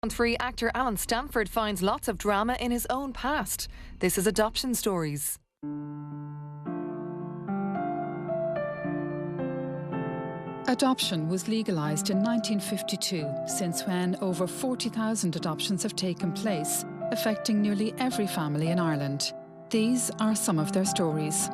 Free actor Alan Stanford finds lots of drama in his own past. This is Adoption Stories. Adoption was legalised in 1952, since when over 40,000 adoptions have taken place, affecting nearly every family in Ireland. These are some of their stories.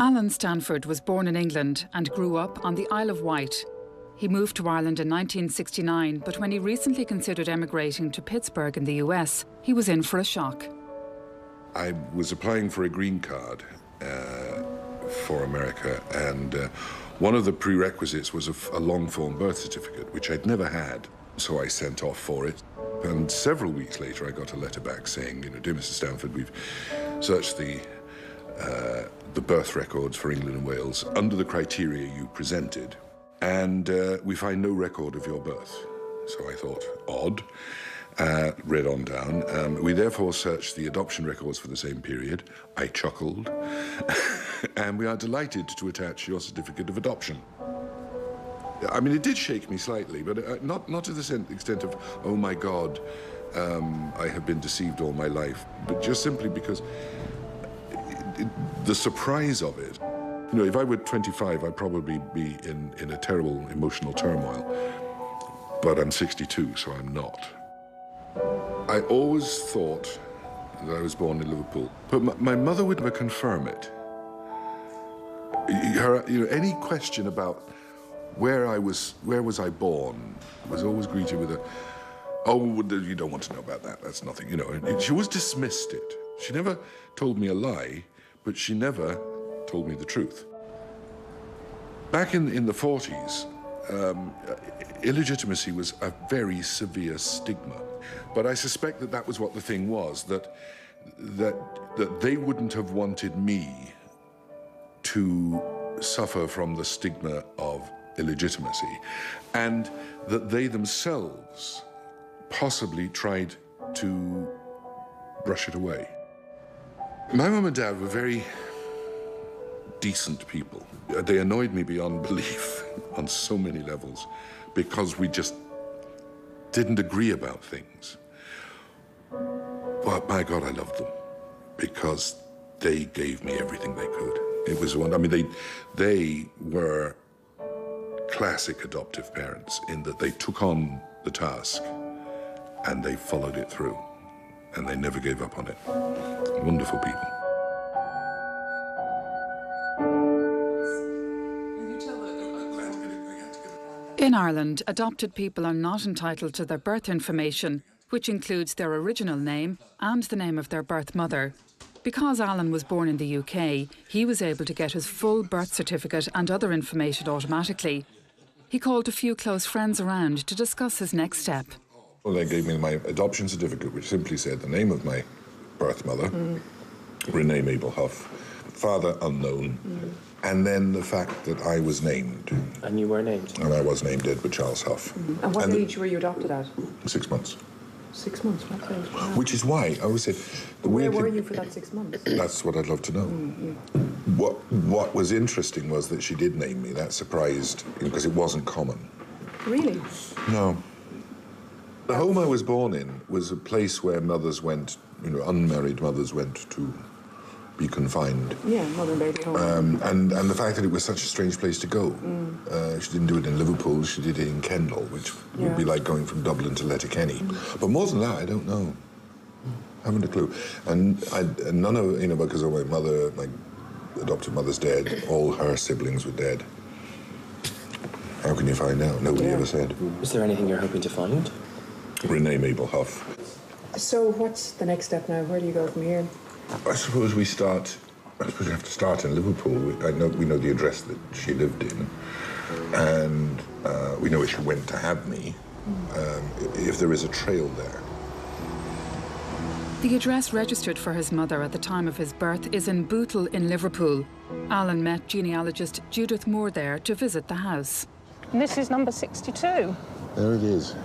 Alan Stanford was born in England and grew up on the Isle of Wight. He moved to Ireland in 1969, but when he recently considered emigrating to Pittsburgh in the US, he was in for a shock. I was applying for a green card for America, and one of the prerequisites was a long-form birth certificate, which I'd never had, so I sent off for it. And several weeks later, I got a letter back saying, dear Mr. Stanford, we've searched the birth records for England and Wales under the criteria you presented, and we find no record of your birth. So I thought, odd. Read on down. We therefore searched the adoption records for the same period. I chuckled. And we are delighted to attach your certificate of adoption. I mean, it did shake me slightly, but not to the extent of, oh my God, I have been deceived all my life, but just simply because the surprise of it. If I were 25, I'd probably be in a terrible emotional turmoil. But I'm 62, so I'm not. I always thought that I was born in Liverpool, but my mother would never confirm it. Any question about where was I born was always greeted with oh, you don't want to know about that, that's nothing, She always dismissed it. She never told me a lie, but she never told me the truth. Back in the 40s, illegitimacy was a very severe stigma. But I suspect that was what the thing was, that they wouldn't have wanted me to suffer from the stigma of illegitimacy, and that they themselves possibly tried to brush it away. My mum and dad were very decent people. They annoyed me beyond belief on so many levels because we just didn't agree about things. But my God, I loved them because they gave me everything they could. It was one, they were classic adoptive parents in that they took on the task and they followed it through and they never gave up on it. Wonderful people. In Ireland, adopted people are not entitled to their birth information, which includes their original name and the name of their birth mother. Because Alan was born in the UK, he was able to get his full birth certificate and other information automatically. He called a few close friends around to discuss his next step. Well, they gave me my adoption certificate, which simply said the name of my birth mother, Renee Mabel Huff, father unknown, and then the fact that I was named. And you were named? And I was named Edward Charles Huff. And what age were you adopted at? 6 months. 6 months, what age? Wow. Which is why I always said... Where were you for that 6 months? That's what I'd love to know. What was interesting was that she did name me. That surprised, because it wasn't common. Really? No. The home I was born in was a place where mothers went, unmarried mothers went to be confined. Yeah, mother and baby home. And the fact that it was such a strange place to go. She didn't do it in Liverpool, she did it in Kendal, which would be like going from Dublin to Letterkenny. But more than that, I don't know. I haven't a clue. And none of, because of my mother, my adopted mother's dead, all her siblings were dead. How can you find out? Nobody ever said. Is there anything you're hoping to find? Renee Mabel Huff. So what's the next step now? Where do you go from here? I suppose we have to start in Liverpool. We know the address that she lived in, and we know where she went to have me, if there is a trail there. The address registered for his mother at the time of his birth is in Bootle in Liverpool. Alan met genealogist Judith Moore there to visit the house. And this is number 62. There it is.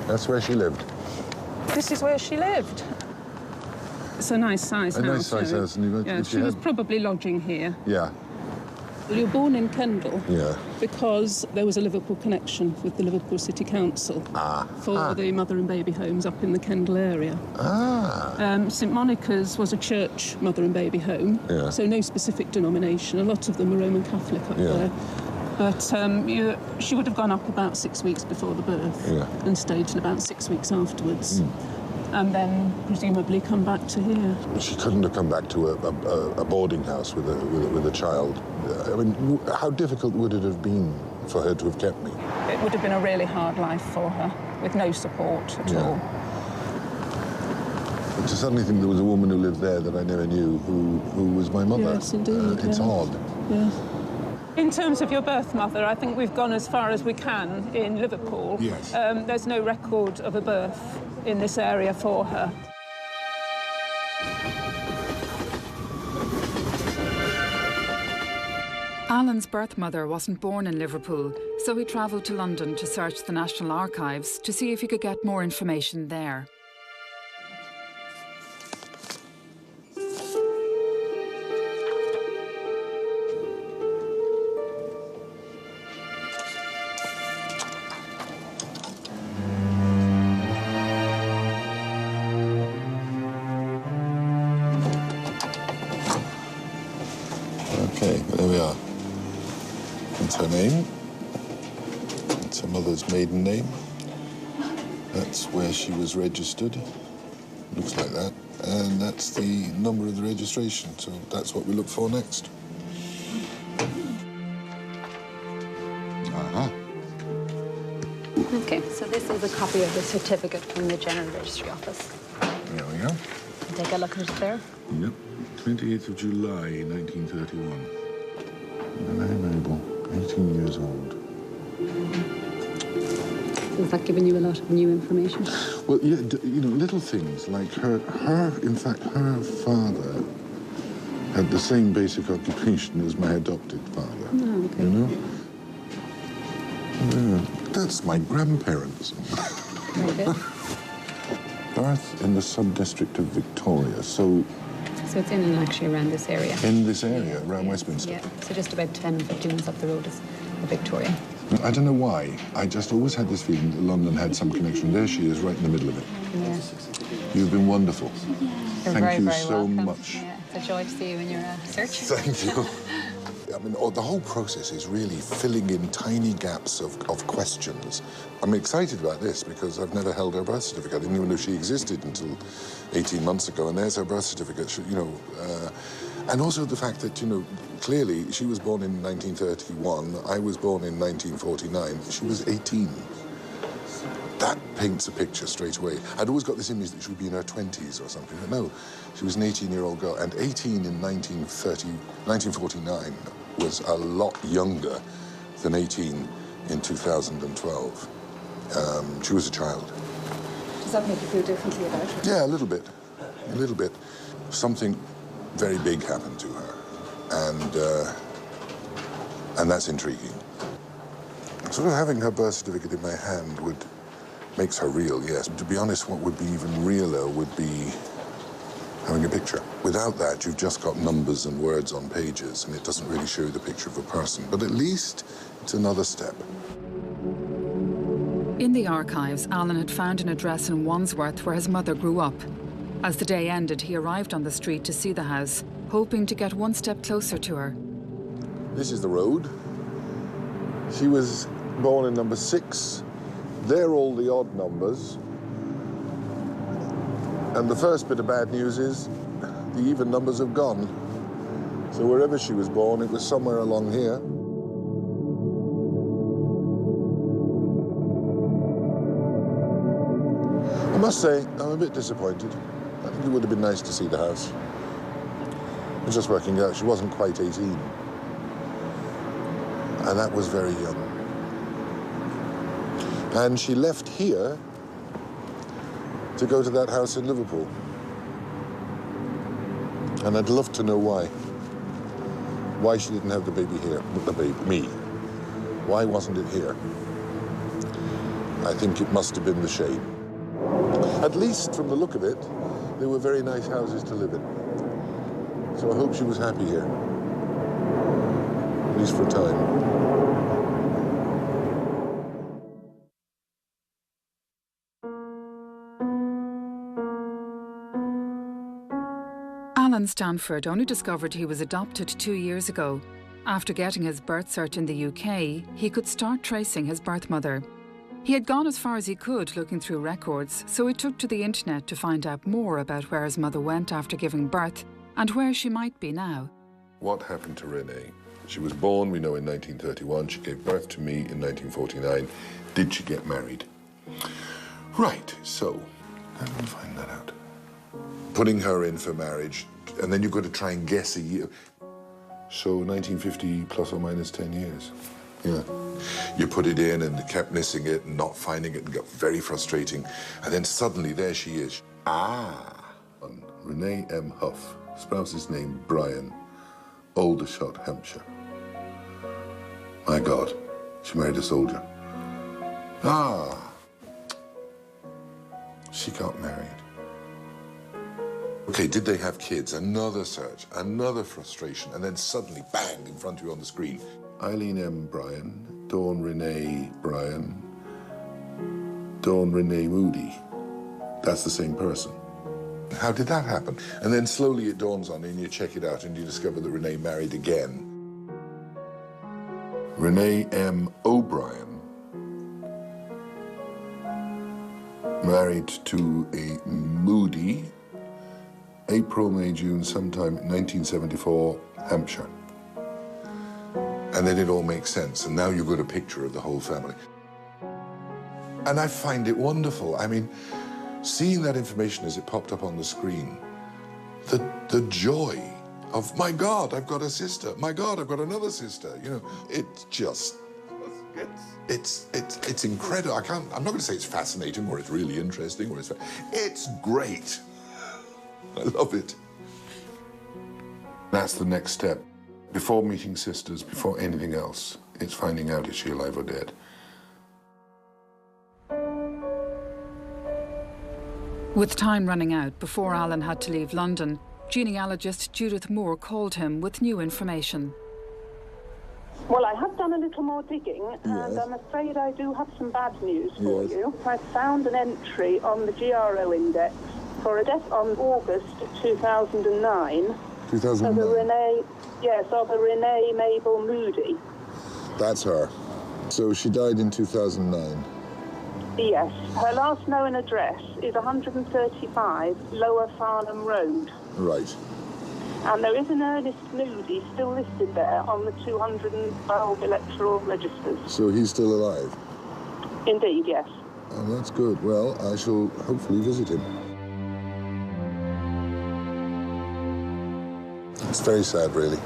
That's where she lived. This is where she lived. It's a nice size house. A nice size house. And yeah, she was probably lodging here. Yeah. You were born in Kendal. Yeah. Because there was a Liverpool connection with the Liverpool City Council for the mother and baby homes up in the Kendal area. St Monica's was a church mother and baby home, so no specific denomination. A lot of them were Roman Catholic up there. But she would have gone up about 6 weeks before the birth and stayed till about 6 weeks afterwards. And then presumably come back to here. She couldn't have come back to a boarding house with a child. I mean, how difficult would it have been for her to have kept me? It would have been a really hard life for her, with no support at all. But to suddenly think there was a woman who lived there that I never knew, who was my mother. Yes, indeed. It's odd. Yes. In terms of your birth mother, I think we've gone as far as we can in Liverpool. Yes. There's no record of a birth in this area for her. Alan's birth mother wasn't born in Liverpool, so he travelled to London to search the National Archives to see if he could get more information there. Okay, there we are. That's her name. That's her mother's maiden name. That's where she was registered. Looks like that. And that's the number of the registration, so that's what we look for next. Okay, so this is a copy of the certificate from the General Registry Office. There we go. Take a look at it there. Yep. 28th of July, 1931. Mabel, 18 years old. Has that given you a lot of new information? Well, yeah, you know, little things like in fact, her father had the same basic occupation as my adopted father. Oh, okay. You know? That's my grandparents. Very good. Birth in the sub-district of Victoria, so it's in and actually around this area. in this area, around Westminster. Yeah, so just about 10 and 15 minutes up the road is the Victoria. I don't know why. I just always had this feeling that London had some connection. There she is, right in the middle of it. Yeah. You've been wonderful. You're Thank very, you very so welcome. much. Yeah, it's a joy to see you in your search. Thank you. I mean, the whole process is really filling in tiny gaps of questions. I'm excited about this because I've never held her birth certificate. I didn't even know she existed until 18 months ago, and there's her birth certificate, you know. And also the fact that, you know, clearly she was born in 1931, I was born in 1949, she was 18. That paints a picture straight away. I'd always got this image that she would be in her 20s or something, but no, she was an 18-year-old girl, and 18 in 1949 was a lot younger than 18 in 2012. She was a child. Does that make you feel differently about her? Yeah, a little bit. A little bit. Something very big happened to her, and that's intriguing. Sort of having her birth certificate in my hand makes her real, yes. To be honest, what would be even realer would be having a picture. Without that, you've just got numbers and words on pages, and it doesn't really show you the picture of a person. But at least it's another step. In the archives, Alan had found an address in Wandsworth where his mother grew up. As the day ended, he arrived on the street to see the house, hoping to get one step closer to her. This is the road. She was born in number 6. They're all the odd numbers. And the first bit of bad news is the even numbers have gone. So wherever she was born, it was somewhere along here. I must say, I'm a bit disappointed. I think it would have been nice to see the house. I was just working out she wasn't quite 18. And that was very young. And she left here to go to that house in Liverpool. And I'd love to know why. Why she didn't have the baby here, me. Why wasn't it here? I think it must have been the shade. At least from the look of it, They were very nice houses to live in. So I hope she was happy here. At least for a time. Alan Stanford only discovered he was adopted 2 years ago. After getting his birth cert in the UK, he could start tracing his birth mother. He had gone as far as he could looking through records, so he took to the internet to find out more about where his mother went after giving birth and where she might be now. What happened to Renee? She was born, we know, in 1931. She gave birth to me in 1949. Did she get married? Right, so how do we find that out? Putting her in for marriage, and then you've got to try and guess a year. So 1950 plus or minus 10 years. Yeah. You put it in and kept missing it and not finding it and got very frustrating. And then suddenly there she is. Renee M. Huff, spouse's name Brian, Aldershot, Hampshire. My God, she married a soldier. She got married. Okay, did they have kids? Another search, another frustration, and then suddenly, bang, in front of you on the screen. Eileen M. Bryan, Dawn Renee Bryan, Dawn Renee Moody. That's the same person. How did that happen? And then slowly it dawns on you and you check it out and you discover that Renee married again. Renee M. O'Brien married to a Moody, April, May, June, sometime 1974, Hampshire. And then it all makes sense, and now you've got a picture of the whole family. And I find it wonderful. I mean, seeing that information as it popped up on the screen, the joy of, my God, I've got a sister. My God, I've got another sister. You know, it's just, it's incredible. I'm not going to say it's fascinating or it's really interesting or it's great. I love it. That's the next step. Before meeting sisters, before anything else, it's finding out is she alive or dead. With time running out before Alan had to leave London, genealogist Judith Moore called him with new information. Well, I have done a little more digging, and I'm afraid I do have some bad news for you. I found an entry on the GRO index for a death on August 2009. 2009? Of a Renee Mabel Moody. That's her. So she died in 2009? Yes. Her last known address is 135 Lower Farnham Road. Right. And there is an Ernest Moody still listed there on the 212 electoral registers. So he's still alive? Indeed, yes. Oh, that's good. Well, I shall hopefully visit him. It's very sad, really.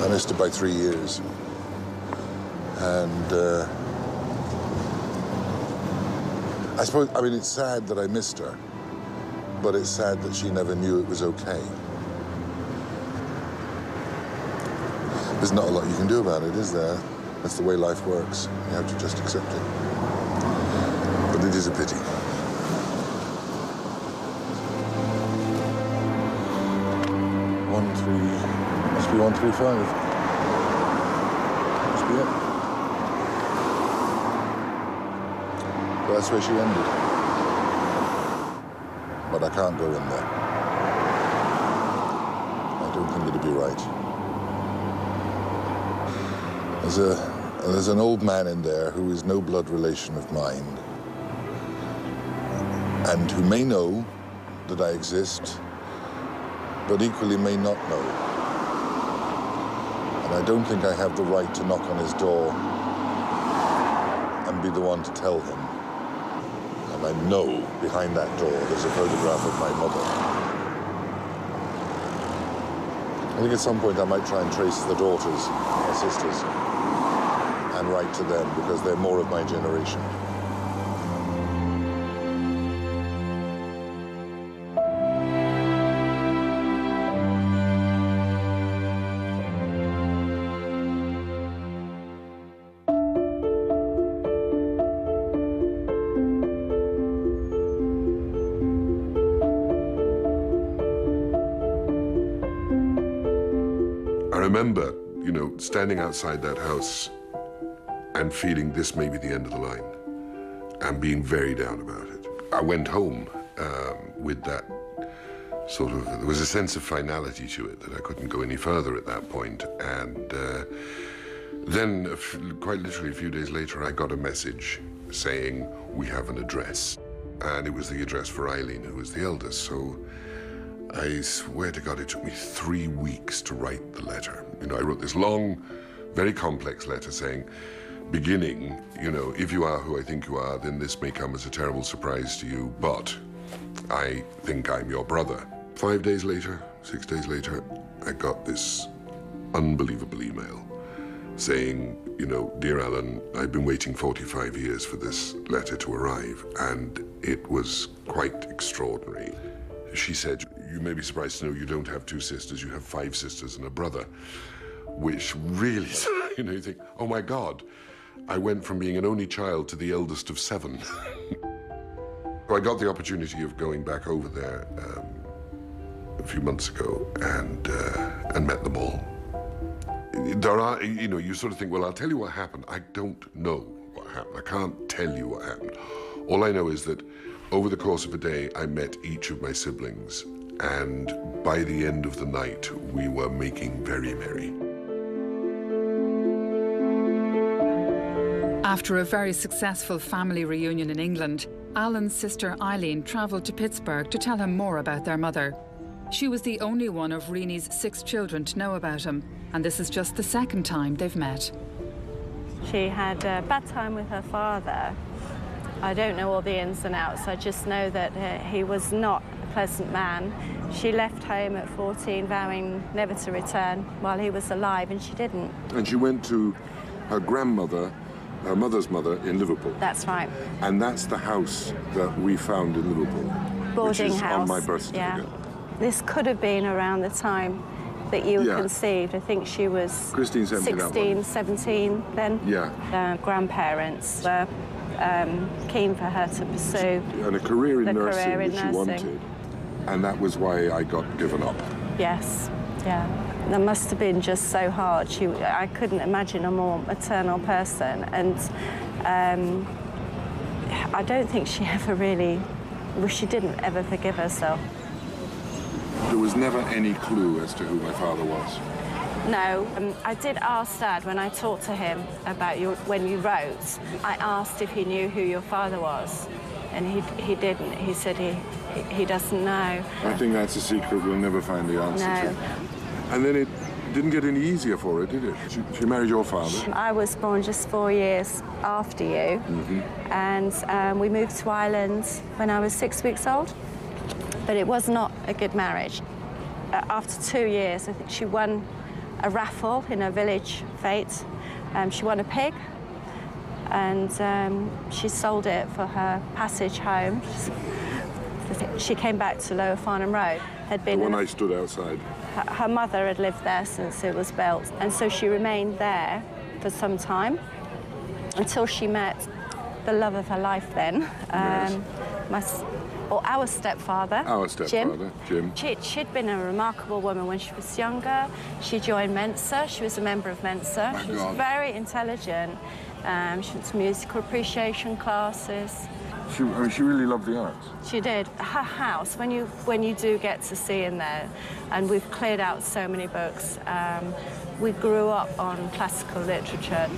I missed her by 3 years. And I suppose, I mean, it's sad that I missed her, but it's sad that she never knew it was okay. There's not a lot you can do about it, is there? That's the way life works. You have to just accept it. But it is a pity. Must be 135. Must be it. So that's where she ended. But I can't go in there. I don't think it'd be right. There's an old man in there who is no blood relation of mine, and who may know that I exist, but equally may not know. And I don't think I have the right to knock on his door and be the one to tell him. And I know behind that door there's a photograph of my mother. I think at some point I might try and trace the daughters, my sisters, and write to them because they're more of my generation. I remember, you know, standing outside that house and feeling this may be the end of the line and being very down about it. I went home with that sort of, there was a sense of finality to it that I couldn't go any further at that point. And then, quite literally a few days later, I got a message saying, we have an address. And it was the address for Eileen, who was the eldest. So I swear to God, it took me 3 weeks to write the letter. You know, I wrote this long, very complex letter saying, beginning, you know, if you are who I think you are, then this may come as a terrible surprise to you, but I think I'm your brother. 5 days later, 6 days later, I got this unbelievable email saying, you know, dear Alan, I've been waiting 45 years for this letter to arrive, and it was quite extraordinary. She said, you may be surprised to know you don't have 2 sisters, you have 5 sisters and a brother, which really, you know, you think, oh my God, I went from being an only child to the eldest of 7. So I got the opportunity of going back over there a few months ago and met them all. There are, you know, you sort of think, well, I'll tell you what happened. I don't know what happened. I can't tell you what happened. All I know is that over the course of a day, I met each of my siblings, and by the end of the night, we were making very merry. After a very successful family reunion in England, Alan's sister Eileen travelled to Pittsburgh to tell him more about their mother. She was the only one of Reenie's 6 children to know about him, and this is just the 2nd time they've met. She had a bad time with her father. I don't know all the ins and outs. I just know that he was not a pleasant man. She left home at 14, vowing never to return while he was alive, and she didn't. And she went to her grandmother, her mother's mother, in Liverpool. That's right. And that's the house that we found in Liverpool. Boarding which is house. on my birth certificate. Yeah. This could have been around the time that you were conceived. I think she was Christine 16, 17 then. Yeah. Grandparents were keen for her to pursue and a career in the nursing career in that she nursing. wanted. And that was why I got given up. Yes, yeah. That must have been just so hard. I couldn't imagine a more maternal person, and I don't think she ever really, well, she didn't ever forgive herself. There was never any clue as to who my father was. No, I did ask Dad when I talked to him about when you wrote. I asked if he knew who your father was, and he didn't. He said he doesn't know. I think that's a secret we'll never find the answer No. to. And then it didn't get any easier for her, did it? She married your father. I was born just 4 years after you, and we moved to Ireland when I was 6 weeks old. But it was not a good marriage. After 2 years, I think she won a raffle in a village fete. She won a pig, and she sold it for her passage home. She came back to Lower Farnham Road. The one I stood outside. Her mother had lived there since it was built, and so she remained there for some time until she met the love of her life then. Our stepfather. Our stepfather, Jim. She'd been a remarkable woman when she was younger. She joined Mensa. She was a member of Mensa. She was very intelligent. She went to musical appreciation classes. She really loved the arts. She did. Her house, when you do get to see in there, and we've cleared out so many books, we grew up on classical literature.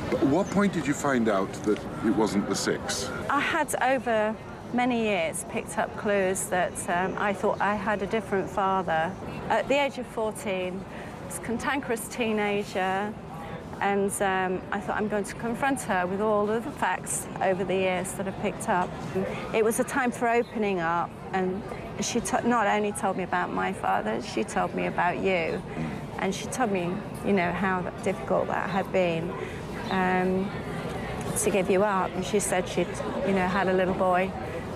But at what point did you find out that it wasn't the 6? I had over many years picked up clues that I thought I had a different father. At the age of 14, I was a cantankerous teenager, and I thought I'm going to confront her with all of the facts over the years that I've picked up. It was a time for opening up, and she not only told me about my father, she told me about you, and she told me, you know, how difficult that had been to give you up. And she said she'd, you know, had a little boy,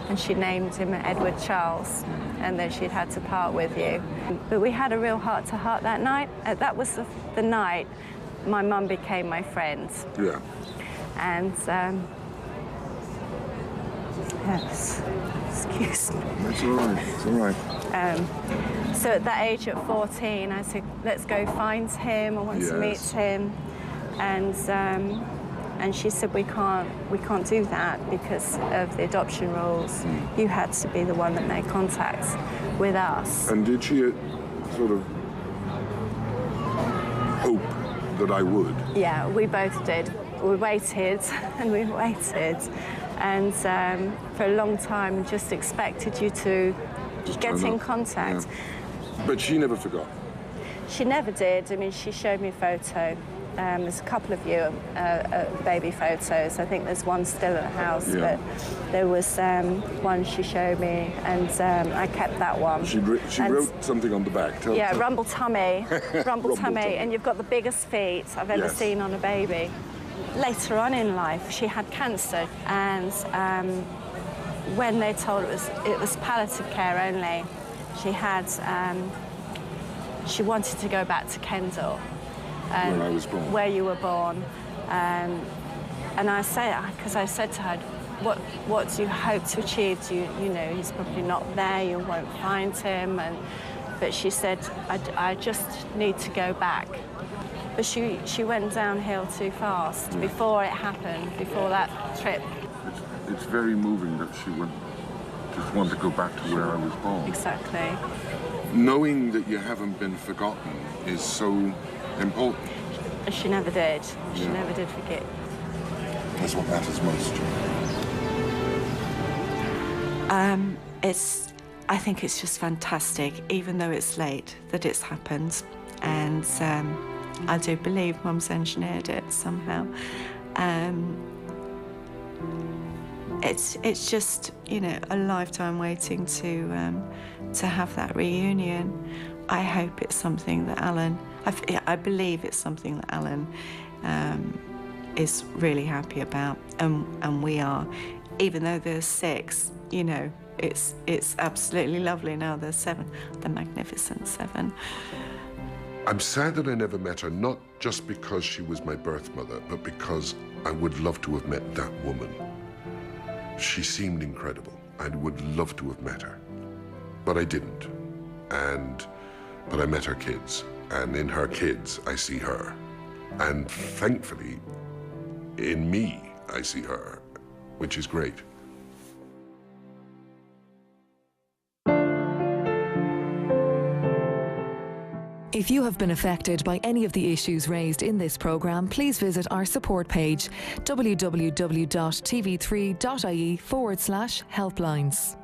and she named him Edward Charles, and then she'd had to part with you. But we had a real heart-to-heart that night. That was the night my mum became my friend. Yeah. And, yes, excuse me. That's all right, it's all right. So at that age, at 14, I said, let's go find him. I want to meet him. And she said, we can't do that because of the adoption rules. You had to be the one that made contact with us. And did she sort of hope that I would? Yeah, we both did. We waited and we waited, and for a long time just expected you to just get in contact. Yeah. But she never forgot. She never did. I mean, she showed me a photo. There's a couple of you baby photos. I think there's one still at the house, but there was one she showed me, and I kept that one. She wrote something on the back. Rumble tummy, rumble tummy, and you've got the biggest feet I've ever seen on a baby. Later on in life, she had cancer, and when they told it was palliative care only, she wanted to go back to Kendal. Where I was born. Where you were born. And I said to her, what do you hope to achieve? You know, he's probably not there, you won't find him. But she said, I just need to go back. But she went downhill too fast before it happened, before that trip. It's very moving that she would just want to go back to where I was born. Exactly. Knowing that you haven't been forgotten is so important. She never did. She never did forget. That's what matters most. I think it's just fantastic, even though it's late, that it's happened. And I do believe Mum's engineered it somehow. It's just, you know, a lifetime waiting to have that reunion. I hope it's something that Alan, I believe it's something that Alan is really happy about, and we are. Even though there's 6, you know, it's absolutely lovely now there's 7, the magnificent 7. I'm sad that I never met her, not just because she was my birth mother, but because I would love to have met that woman. She seemed incredible. I would love to have met her, but I didn't. But I met her kids, and in her kids, I see her. And thankfully, in me, I see her, which is great. If you have been affected by any of the issues raised in this programme, please visit our support page, www.tv3.ie/helplines.